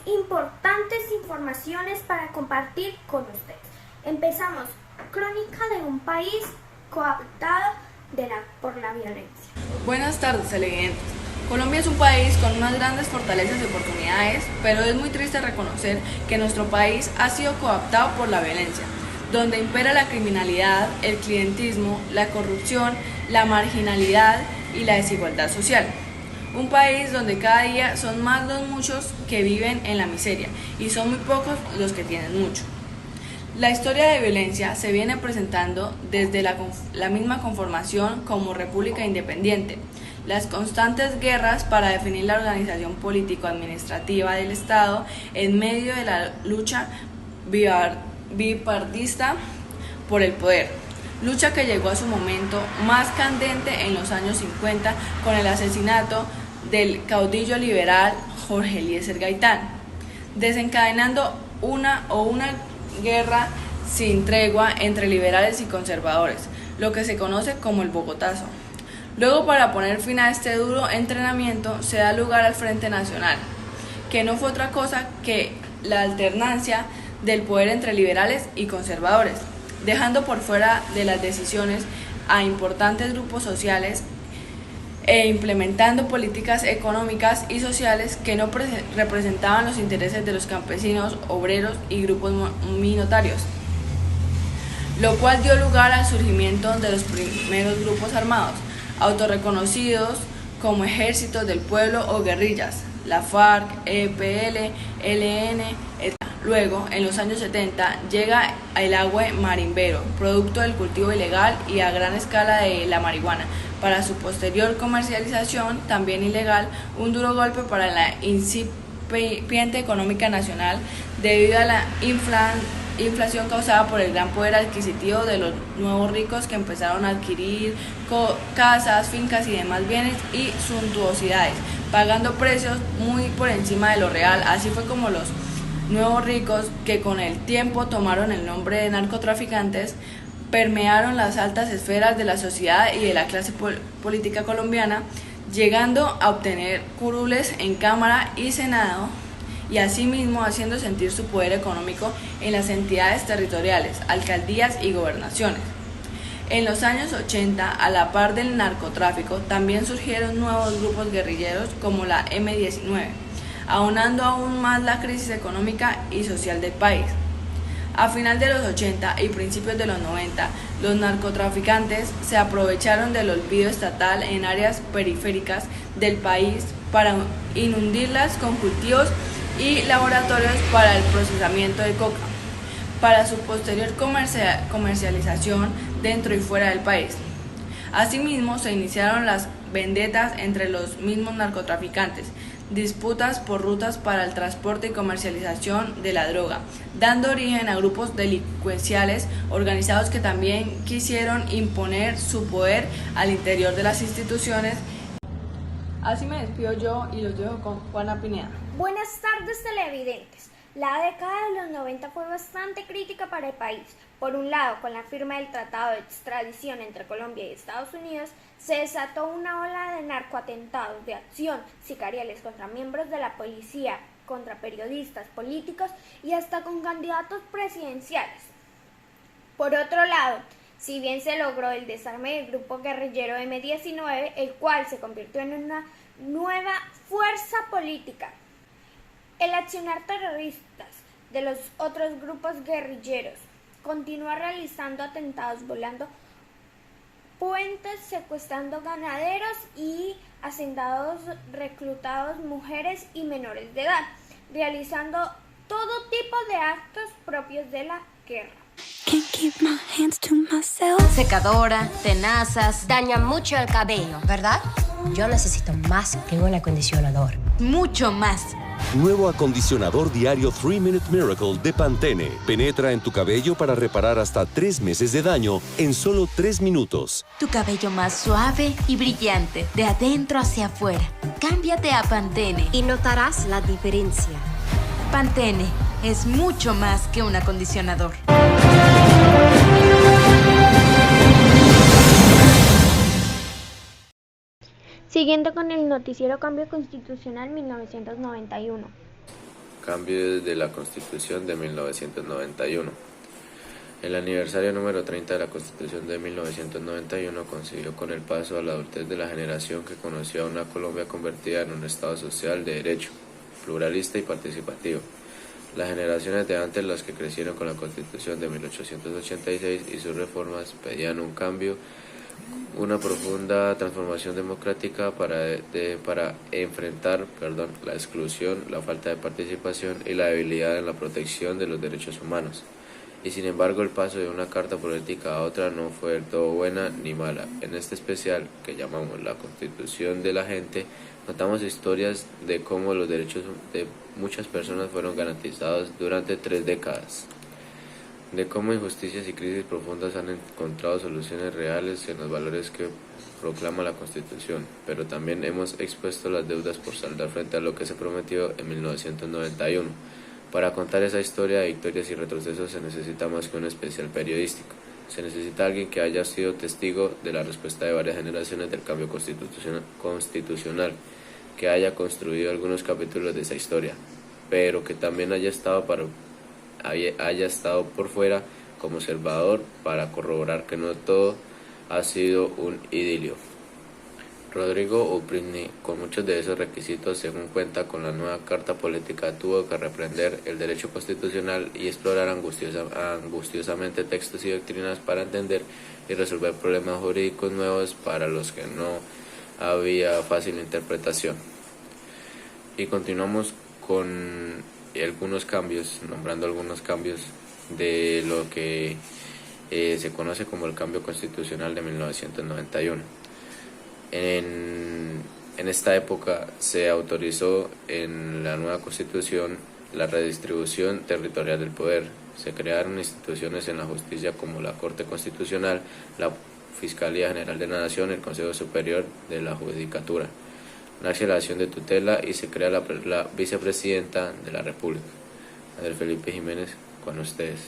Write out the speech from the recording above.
importantes informaciones para compartir con ustedes. Empezamos. Crónica de un país coaptado por la violencia. Buenas tardes, televidentes. Colombia es un país con unas grandes fortalezas y oportunidades, pero es muy triste reconocer que nuestro país ha sido coaptado por la violencia, donde impera la criminalidad, el clientelismo, la corrupción, la marginalidad y la desigualdad social. Un país donde cada día son más los muchos que viven en la miseria y son muy pocos los que tienen mucho. La historia de violencia se viene presentando desde la misma conformación como república independiente. Las constantes guerras para definir la organización político-administrativa del Estado en medio de la lucha bipartidista por el poder. Lucha que llegó a su momento más candente en los años 50 con el asesinato del caudillo liberal Jorge Eliezer Gaitán, desencadenando una guerra sin tregua entre liberales y conservadores, lo que se conoce como el Bogotazo. Luego, para poner fin a este duro entrenamiento, se da lugar al Frente Nacional, que no fue otra cosa que la alternancia del poder entre liberales y conservadores, dejando por fuera de las decisiones a importantes grupos sociales e implementando políticas económicas y sociales que no representaban los intereses de los campesinos, obreros y grupos minoritarios, lo cual dio lugar al surgimiento de los primeros grupos armados, autorreconocidos como ejércitos del pueblo o guerrillas, la FARC, EPL, ELN, etc. Luego, en los años 70, llega el agüe marimbero, producto del cultivo ilegal y a gran escala de la marihuana, para su posterior comercialización, también ilegal, un duro golpe para la incipiente económica nacional debido a la inflación causada por el gran poder adquisitivo de los nuevos ricos que empezaron a adquirir casas, fincas y demás bienes y suntuosidades, pagando precios muy por encima de lo real. Así fue como los nuevos ricos, que con el tiempo tomaron el nombre de narcotraficantes, permearon las altas esferas de la sociedad y de la clase política colombiana, llegando a obtener curules en Cámara y Senado, y asimismo haciendo sentir su poder económico en las entidades territoriales, alcaldías y gobernaciones. En los años 80, a la par del narcotráfico, también surgieron nuevos grupos guerrilleros como la M-19, aunando aún más la crisis económica y social del país. A final de los 80 y principios de los 90, los narcotraficantes se aprovecharon del olvido estatal en áreas periféricas del país para inundarlas con cultivos y laboratorios para el procesamiento de coca, para su posterior comercialización dentro y fuera del país. Asimismo, se iniciaron las vendetas entre los mismos narcotraficantes, disputas por rutas para el transporte y comercialización de la droga, dando origen a grupos delincuenciales organizados que también quisieron imponer su poder al interior de las instituciones. Así me despido yo y los dejo con Juana Pineda. Buenas tardes, televidentes. La década de los 90 fue bastante crítica para el país. Por un lado, con la firma del Tratado de Extradición entre Colombia y Estados Unidos, se desató una ola de narcoatentados, de acción, sicariales contra miembros de la policía, contra periodistas, políticos y hasta con candidatos presidenciales. Por otro lado, si bien se logró el desarme del grupo guerrillero M-19, el cual se convirtió en una nueva fuerza política, el accionar terroristas de los otros grupos guerrilleros continúa realizando atentados, volando puentes, secuestrando ganaderos y hacendados, reclutados mujeres y menores de edad, realizando todo tipo de actos propios de la guerra. Secadora, tenazas, dañan mucho el cabello, ¿verdad? Yo necesito más que un acondicionador. mucho más. Nuevo acondicionador diario 3-Minute Miracle de Pantene. Penetra en tu cabello para reparar hasta 3 meses de daño en solo 3 minutos. Tu cabello más suave y brillante, de adentro hacia afuera. Cámbiate a Pantene. Y notarás la diferencia. Pantene es mucho más que un acondicionador. Siguiendo con el noticiero Cambio Constitucional 1991. cambios de la Constitución de 1991. El aniversario número 30 de la Constitución de 1991 coincidió con el paso a la adultez de la generación que conoció a una Colombia convertida en un Estado social de derecho, pluralista y participativo. Las generaciones de antes, las que crecieron con la Constitución de 1886 y sus reformas, pedían un cambio, una profunda transformación democrática para enfrentar la exclusión, la falta de participación y la debilidad en la protección de los derechos humanos. Y sin embargo, el paso de una carta política a otra no fue del todo buena ni mala. En este especial, que llamamos la Constitución de la Gente, contamos historias de cómo los derechos de muchas personas fueron garantizados durante 3 décadas, de cómo injusticias y crisis profundas han encontrado soluciones reales en los valores que proclama la Constitución, pero también hemos expuesto las deudas por saldar frente a lo que se prometió en 1991. Para contar esa historia de victorias y retrocesos se necesita más que un especial periodístico. Se necesita alguien que haya sido testigo de la respuesta de varias generaciones del cambio constitucional, que haya construido algunos capítulos de esa historia, pero que también haya estado por fuera como observador para corroborar que no todo ha sido un idilio. Rodrigo Uprigni, con muchos de esos requisitos, según cuenta con la nueva Carta Política, tuvo que reprender el derecho constitucional y explorar angustiosamente textos y doctrinas para entender y resolver problemas jurídicos nuevos para los que no había fácil interpretación. Y continuamos con algunos cambios, nombrando algunos cambios de lo que se conoce como el cambio constitucional de 1991. En esta época se autorizó en la nueva Constitución la redistribución territorial del poder. Se crearon instituciones en la justicia como la Corte Constitucional, la Fiscalía General de la Nación, el Consejo Superior de la Judicatura, la acción de tutela, y se crea la Vicepresidenta de la República. Andrés Felipe Jiménez, con ustedes.